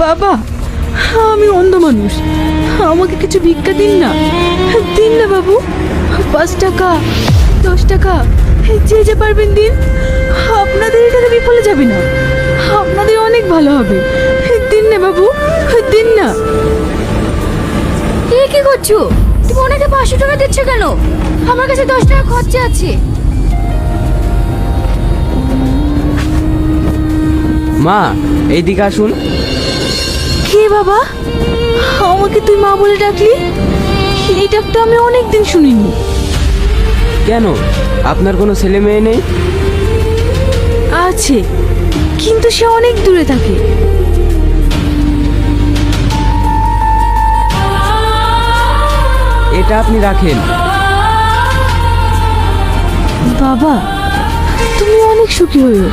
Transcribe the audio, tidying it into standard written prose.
বাবা, আমি অন্ধ মানুষ, আমাকে কিছু ভিক্ষা দিন না, দিন না বাবু। 5 টাকা, 10 টাকা, যে যে পারবেন দিন। আপনাদের এটাতে বিফলে যাবে না, আপনাদের অনেক ভালো হবে। দিন না বাবু, দিন না। এ কি করছো? তুমি ওনাকে 500 টাকা দিচ্ছ কেন? আমার কাছে 10 টাকা খরচা আছে। মা, এইদিকে আসুন। কে বাবা? আমাকে তুই মা বলে ডাকলি? এই ডাকটা আমি অনেকদিন শুনিনি। কেন, আপনার কোনো ছেলে মেয়ে নেই? আছে, কিন্তু সে অনেক দূরে থাকে। এটা আপনি রাখেন। বাবা, তুমি অনেক সুখী হইও।